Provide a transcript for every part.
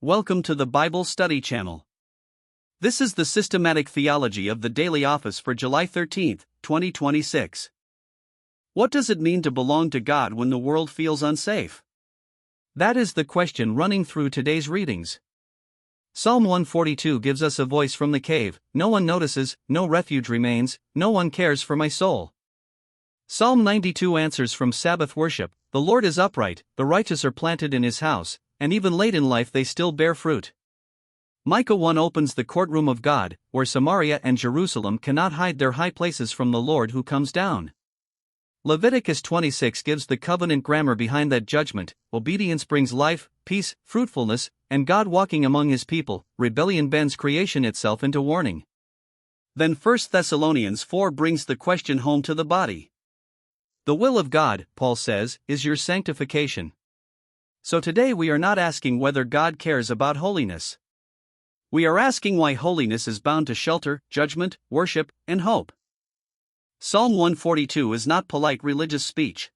Welcome to the Bible Study Channel. This is the systematic theology of the Daily Office for July 13, 2026. What does it mean to belong to God when the world feels unsafe? That is the question running through today's readings. Psalm 142 gives us a voice from the cave: no one notices, no refuge remains, no one cares for my soul. Psalm 92 answers from Sabbath worship: the Lord is upright, the righteous are planted in his house, and even late in life they still bear fruit. Micah 1 opens the courtroom of God, where Samaria and Jerusalem cannot hide their high places from the Lord who comes down. Leviticus 26 gives the covenant grammar behind that judgment: obedience brings life, peace, fruitfulness, and God walking among his people. Rebellion bends creation itself into warning. Then 1 Thessalonians 4 brings the question home to the body. The will of God, Paul says, is your sanctification. So today we are not asking whether God cares about holiness. We are asking why holiness is bound to shelter, judgment, worship, and hope. Psalm 142 is not polite religious speech.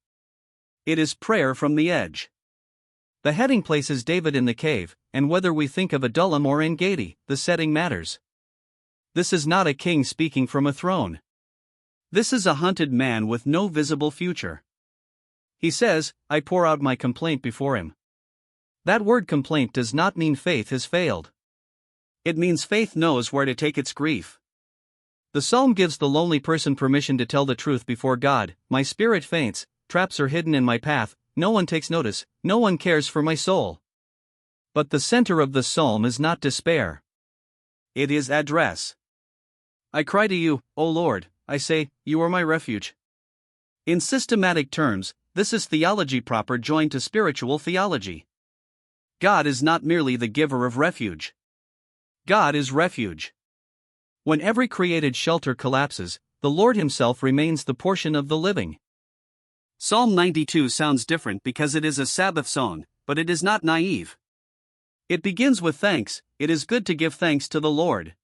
It is prayer from the edge. The heading places David in the cave, and whether we think of Adullam or En-Gedi, the setting matters. This is not a king speaking from a throne. This is a hunted man with no visible future. He says, I pour out my complaint before him. That word complaint does not mean faith has failed. It means faith knows where to take its grief. The psalm gives the lonely person permission to tell the truth before God: my spirit faints, traps are hidden in my path, no one takes notice, no one cares for my soul. But the center of the psalm is not despair. It is address. I cry to you, O Lord, I say, you are my refuge. In systematic terms, this is theology proper joined to spiritual theology. God is not merely the giver of refuge. God is refuge. When every created shelter collapses, the Lord himself remains the portion of the living. Psalm 92 sounds different because it is a Sabbath song, but it is not naive. It begins with thanks: it is good to give thanks to the Lord.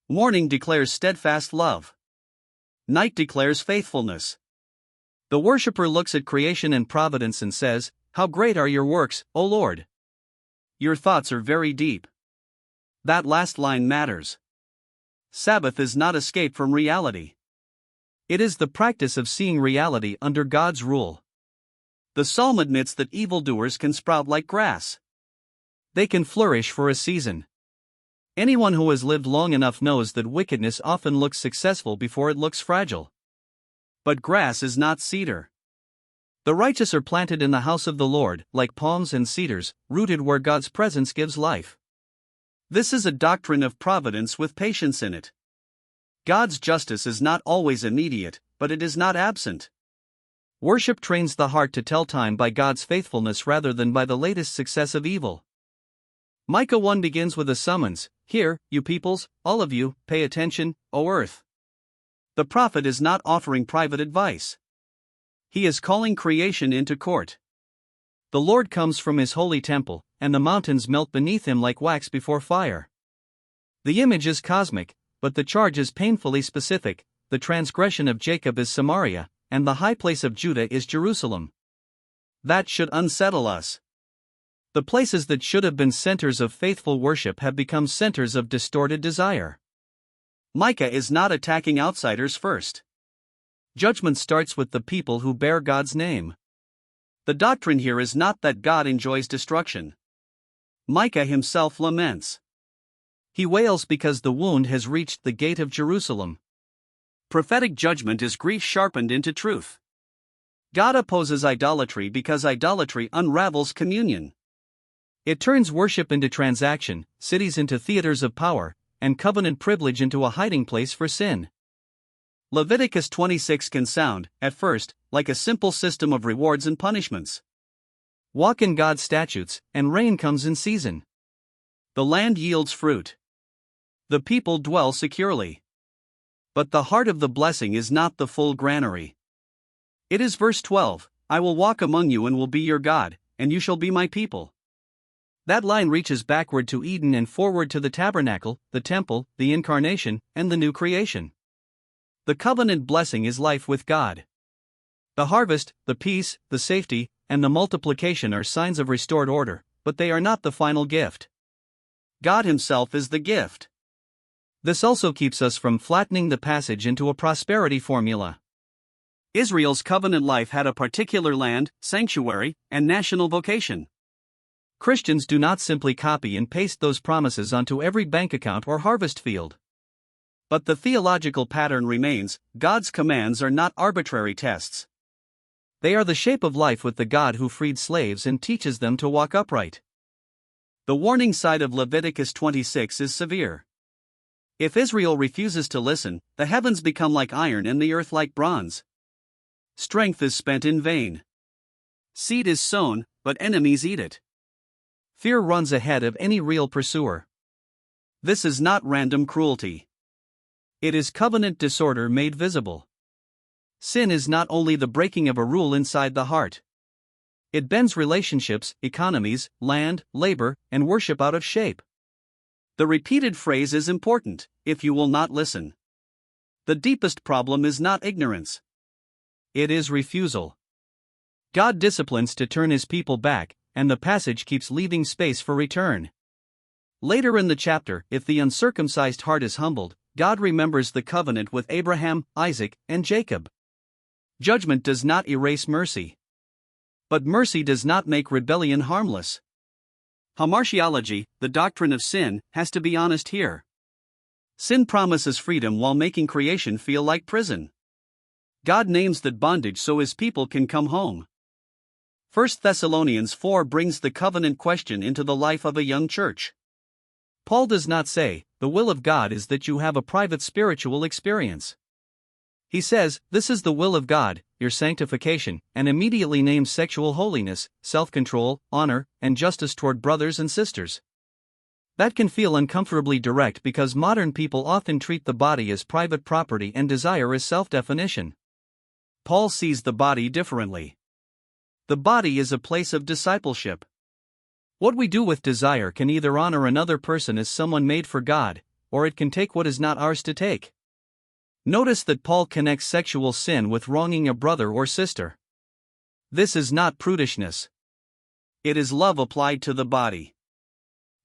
Morning declares steadfast love. Night declares faithfulness. The worshipper looks at creation and providence and says, how great are your works, O Lord! Your thoughts are very deep. That last line matters. Sabbath is not escape from reality. It is the practice of seeing reality under God's rule. The psalm admits that evildoers can sprout like grass. They can flourish for a season. Anyone who has lived long enough knows that wickedness often looks successful before it looks fragile. But grass is not cedar. The righteous are planted in the house of the Lord, like palms and cedars, rooted where God's presence gives life. This is a doctrine of providence with patience in it. God's justice is not always immediate, but it is not absent. Worship trains the heart to tell time by God's faithfulness rather than by the latest success of evil. Micah 1 begins with a summons: hear, you peoples, all of you, pay attention, O earth. The prophet is not offering private advice. He is calling creation into court. The Lord comes from his holy temple, and the mountains melt beneath him like wax before fire. The image is cosmic, but the charge is painfully specific: the transgression of Jacob is Samaria, and the high place of Judah is Jerusalem. That should unsettle us. The places that should have been centers of faithful worship have become centers of distorted desire. Micah is not attacking outsiders first. Judgment starts with the people who bear God's name. The doctrine here is not that God enjoys destruction. Micah himself laments. He wails because the wound has reached the gate of Jerusalem. Prophetic judgment is grief sharpened into truth. God opposes idolatry because idolatry unravels communion. It turns worship into transaction, cities into theaters of power, and covenant privilege into a hiding place for sin. Leviticus 26 can sound, at first, like a simple system of rewards and punishments. Walk in God's statutes, and rain comes in season. The land yields fruit. The people dwell securely. But the heart of the blessing is not the full granary. It is verse 12, I will walk among you and will be your God, and you shall be my people. That line reaches backward to Eden and forward to the tabernacle, the temple, the incarnation, and the new creation. The covenant blessing is life with God. The harvest, the peace, the safety, and the multiplication are signs of restored order, but they are not the final gift. God Himself is the gift. This also keeps us from flattening the passage into a prosperity formula. Israel's covenant life had a particular land, sanctuary, and national vocation. Christians do not simply copy and paste those promises onto every bank account or harvest field. But the theological pattern remains: God's commands are not arbitrary tests. They are the shape of life with the God who freed slaves and teaches them to walk upright. The warning side of Leviticus 26 is severe. If Israel refuses to listen, the heavens become like iron and the earth like bronze. Strength is spent in vain. Seed is sown, but enemies eat it. Fear runs ahead of any real pursuer. This is not random cruelty. It is covenant disorder made visible. Sin is not only the breaking of a rule inside the heart. It bends relationships, economies, land, labor, and worship out of shape. The repeated phrase is important: if you will not listen. The deepest problem is not ignorance. It is refusal. God disciplines to turn His people back, and the passage keeps leaving space for return. Later in the chapter, if the uncircumcised heart is humbled, God remembers the covenant with Abraham, Isaac, and Jacob. Judgment does not erase mercy. But mercy does not make rebellion harmless. Hamartiology, the doctrine of sin, has to be honest here. Sin promises freedom while making creation feel like prison. God names that bondage so His people can come home. 1 Thessalonians 4 brings the covenant question into the life of a young church. Paul does not say, "The will of God is that you have a private spiritual experience." He says, "This is the will of God, your sanctification," and immediately names sexual holiness, self-control, honor, and justice toward brothers and sisters. That can feel uncomfortably direct because modern people often treat the body as private property and desire as self-definition. Paul sees the body differently. The body is a place of discipleship. What we do with desire can either honor another person as someone made for God, or it can take what is not ours to take. Notice that Paul connects sexual sin with wronging a brother or sister. This is not prudishness. It is love applied to the body.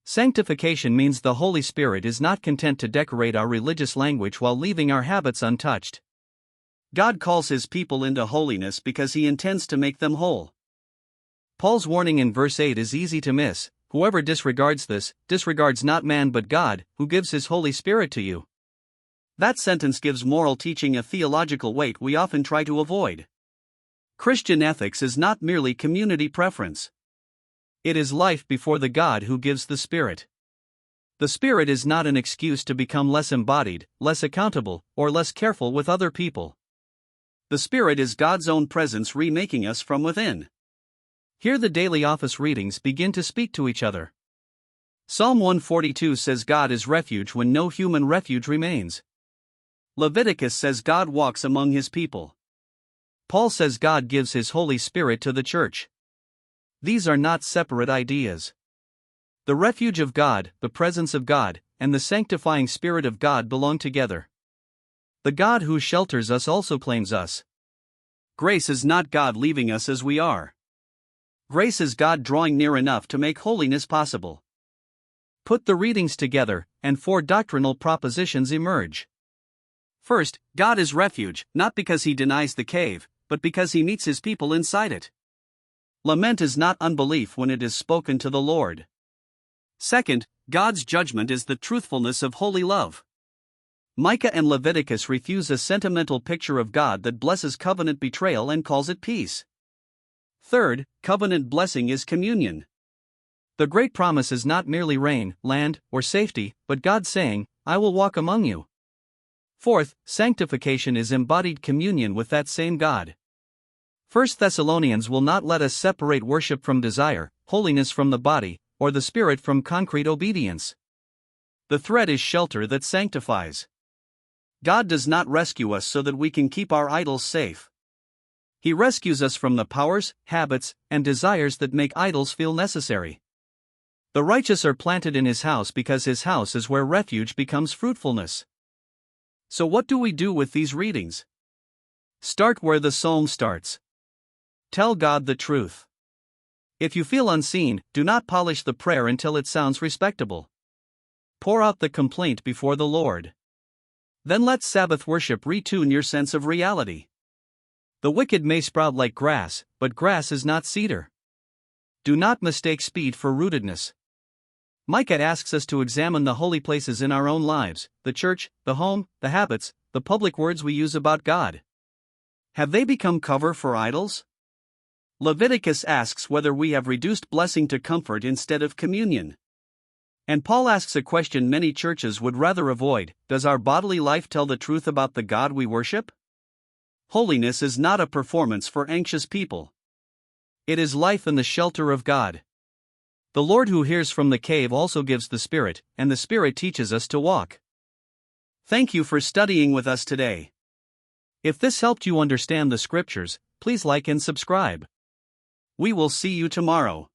Sanctification means the Holy Spirit is not content to decorate our religious language while leaving our habits untouched. God calls His people into holiness because He intends to make them whole. Paul's warning in verse 8 is easy to miss: whoever disregards this, disregards not man but God, who gives His Holy Spirit to you. That sentence gives moral teaching a theological weight we often try to avoid. Christian ethics is not merely community preference. It is life before the God who gives the Spirit. The Spirit is not an excuse to become less embodied, less accountable, or less careful with other people. The Spirit is God's own presence remaking us from within. Here the daily office readings begin to speak to each other. Psalm 142 says God is refuge when no human refuge remains. Leviticus says God walks among His people. Paul says God gives His Holy Spirit to the church. These are not separate ideas. The refuge of God, the presence of God, and the sanctifying Spirit of God belong together. The God who shelters us also claims us. Grace is not God leaving us as we are. Grace is God drawing near enough to make holiness possible. Put the readings together, and 4 doctrinal propositions emerge. First, God is refuge, not because He denies the cave, but because He meets His people inside it. Lament is not unbelief when it is spoken to the Lord. Second, God's judgment is the truthfulness of holy love. Micah and Leviticus refuse a sentimental picture of God that blesses covenant betrayal and calls it peace. Third, covenant blessing is communion. The great promise is not merely rain, land, or safety, but God saying, "I will walk among you." Fourth, sanctification is embodied communion with that same God. 1 Thessalonians will not let us separate worship from desire, holiness from the body, or the Spirit from concrete obedience. The thread is shelter that sanctifies. God does not rescue us so that we can keep our idols safe. He rescues us from the powers, habits, and desires that make idols feel necessary. The righteous are planted in His house because His house is where refuge becomes fruitfulness. So what do we do with these readings? Start where the psalm starts. Tell God the truth. If you feel unseen, do not polish the prayer until it sounds respectable. pour out the complaint before the Lord. Then let Sabbath worship retune your sense of reality. The wicked may sprout like grass, but grass is not cedar. Do not mistake speed for rootedness. Micah asks us to examine the holy places in our own lives, the church, the home, the habits, the public words we use about God. Have they become cover for idols? Leviticus asks whether we have reduced blessing to comfort instead of communion. And Paul asks a question many churches would rather avoid: does our bodily life tell the truth about the God we worship? Holiness is not a performance for anxious people. It is life in the shelter of God. The Lord who hears from the cave also gives the Spirit, and the Spirit teaches us to walk. Thank you for studying with us today. If this helped you understand the Scriptures, please like and subscribe. We will see you tomorrow.